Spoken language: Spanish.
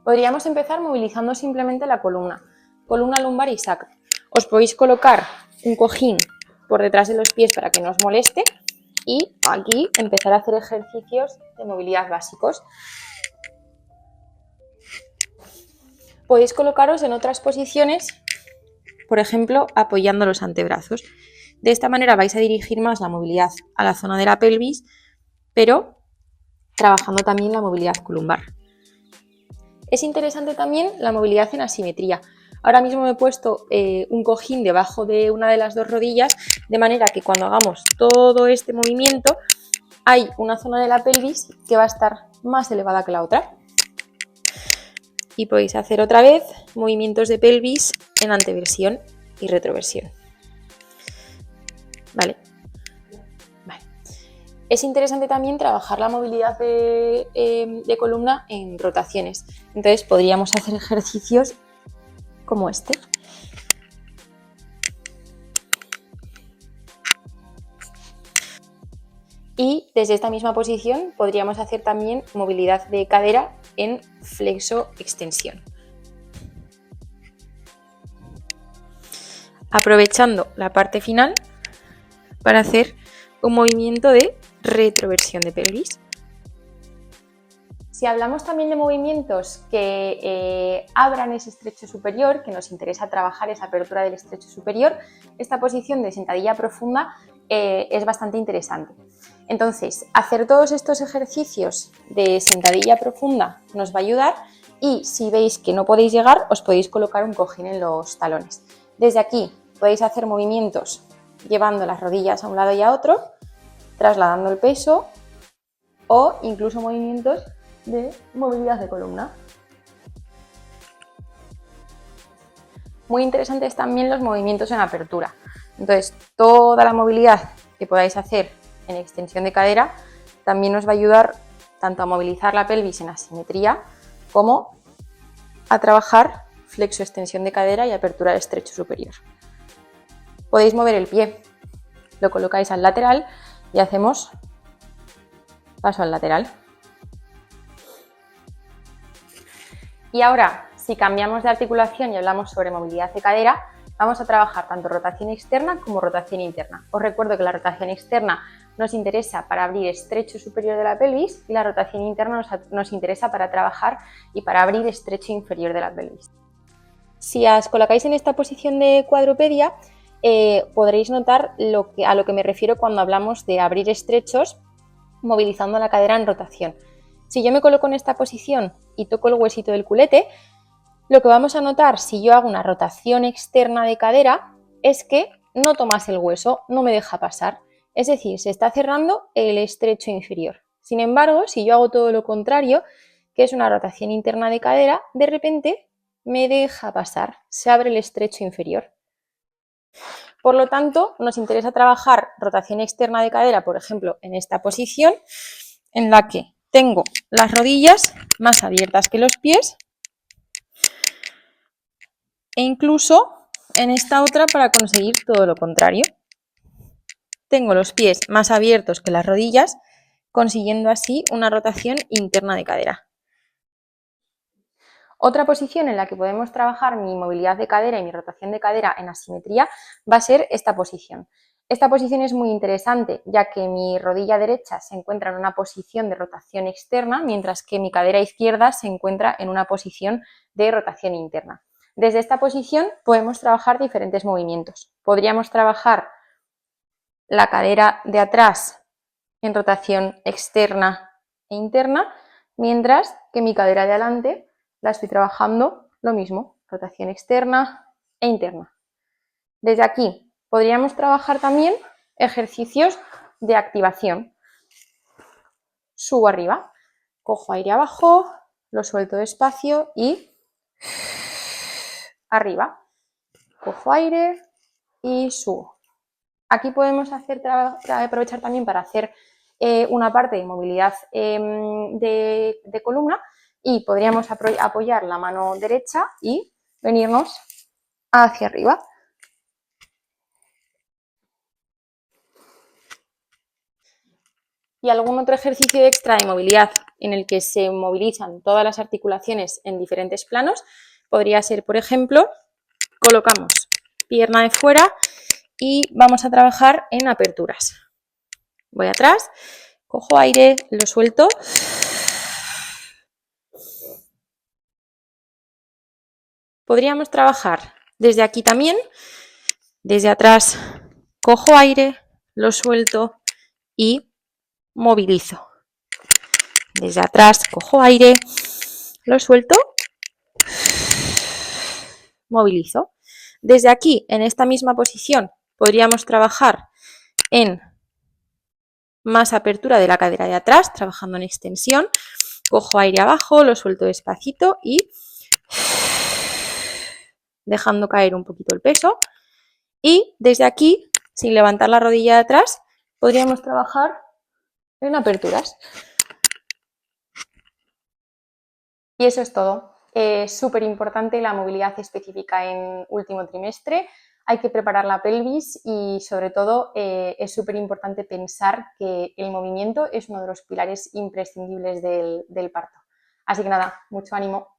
Podríamos empezar movilizando simplemente la columna lumbar y sacro. Os podéis colocar un cojín por detrás de los pies para que no os moleste y aquí empezar a hacer ejercicios de movilidad básicos. Podéis colocaros en otras posiciones, por ejemplo, apoyando los antebrazos. De esta manera vais a dirigir más la movilidad a la zona de la pelvis, pero trabajando también la movilidad columbar. Es interesante también la movilidad en asimetría. Ahora mismo me he puesto un cojín debajo de una de las dos rodillas, de manera que cuando hagamos todo este movimiento hay una zona de la pelvis que va a estar más elevada que la otra. Y podéis hacer otra vez movimientos de pelvis en anteversión y retroversión. ¿Vale? Es interesante también trabajar la movilidad de columna en rotaciones. Entonces podríamos hacer ejercicios como este. Y desde esta misma posición podríamos hacer también movilidad de cadera en flexo-extensión. Aprovechando la parte final para hacer un movimiento de retroversión de pelvis. Si hablamos también de movimientos que abran ese estrecho superior, que nos interesa trabajar esa apertura del estrecho superior, esta posición de sentadilla profunda es bastante interesante. Entonces, hacer todos estos ejercicios de sentadilla profunda nos va a ayudar y si veis que no podéis llegar, os podéis colocar un cojín en los talones. Desde aquí podéis hacer movimientos llevando las rodillas a un lado y a otro, trasladando el peso o incluso movimientos de movilidad de columna. Muy interesantes también los movimientos en apertura. Entonces, toda la movilidad que podáis hacer en extensión de cadera también os va a ayudar tanto a movilizar la pelvis en asimetría como a trabajar flexo-extensión de cadera y apertura del estrecho superior. Podéis mover el pie, lo colocáis al lateral y hacemos paso al lateral. Y ahora, si cambiamos de articulación y hablamos sobre movilidad de cadera, vamos a trabajar tanto rotación externa como rotación interna. Os recuerdo que la rotación externa nos interesa para abrir estrecho superior de la pelvis y la rotación interna nos interesa para trabajar y para abrir estrecho inferior de la pelvis. Si os colocáis en esta posición de cuadrupedia, podréis notar a lo que me refiero cuando hablamos de abrir estrechos movilizando la cadera en rotación. Si yo me coloco en esta posición y toco el huesito del culete, lo que vamos a notar si yo hago una rotación externa de cadera es que no tomas el hueso, no me deja pasar. Es decir, se está cerrando el estrecho inferior. Sin embargo, si yo hago todo lo contrario, que es una rotación interna de cadera, de repente me deja pasar, se abre el estrecho inferior. Por lo tanto, nos interesa trabajar rotación externa de cadera, por ejemplo, en esta posición, en la que tengo las rodillas más abiertas que los pies e incluso en esta otra para conseguir todo lo contrario. Tengo los pies más abiertos que las rodillas, consiguiendo así una rotación interna de cadera. Otra posición en la que podemos trabajar mi movilidad de cadera y mi rotación de cadera en asimetría va a ser esta posición. Esta posición es muy interesante, ya que mi rodilla derecha se encuentra en una posición de rotación externa, mientras que mi cadera izquierda se encuentra en una posición de rotación interna. Desde esta posición podemos trabajar diferentes movimientos. Podríamos trabajar la cadera de atrás en rotación externa e interna, mientras que mi cadera de adelante la estoy trabajando lo mismo, rotación externa e interna. Desde aquí podríamos trabajar también ejercicios de activación. Subo arriba, cojo aire abajo, lo suelto despacio y arriba. Cojo aire y subo. Aquí podemos aprovechar también para hacer una parte de movilidad de columna y podríamos apoyar la mano derecha y venirnos hacia arriba. Y algún otro ejercicio extra de movilidad en el que se movilizan todas las articulaciones en diferentes planos, podría ser, por ejemplo, colocamos pierna de fuera y vamos a trabajar en aperturas. Voy atrás, cojo aire, lo suelto. Podríamos trabajar desde aquí también, desde atrás, cojo aire, lo suelto y movilizo. Desde atrás, cojo aire, lo suelto, movilizo. Desde aquí, en esta misma posición, podríamos trabajar en más apertura de la cadera de atrás, trabajando en extensión. Cojo aire abajo, lo suelto despacito y dejando caer un poquito el peso. Y desde aquí, sin levantar la rodilla de atrás, podríamos trabajar en aperturas. Y eso es todo. Es súper importante la movilidad específica en último trimestre. Hay que preparar la pelvis y, sobre todo, es súper importante pensar que el movimiento es uno de los pilares imprescindibles del parto. Así que nada, mucho ánimo.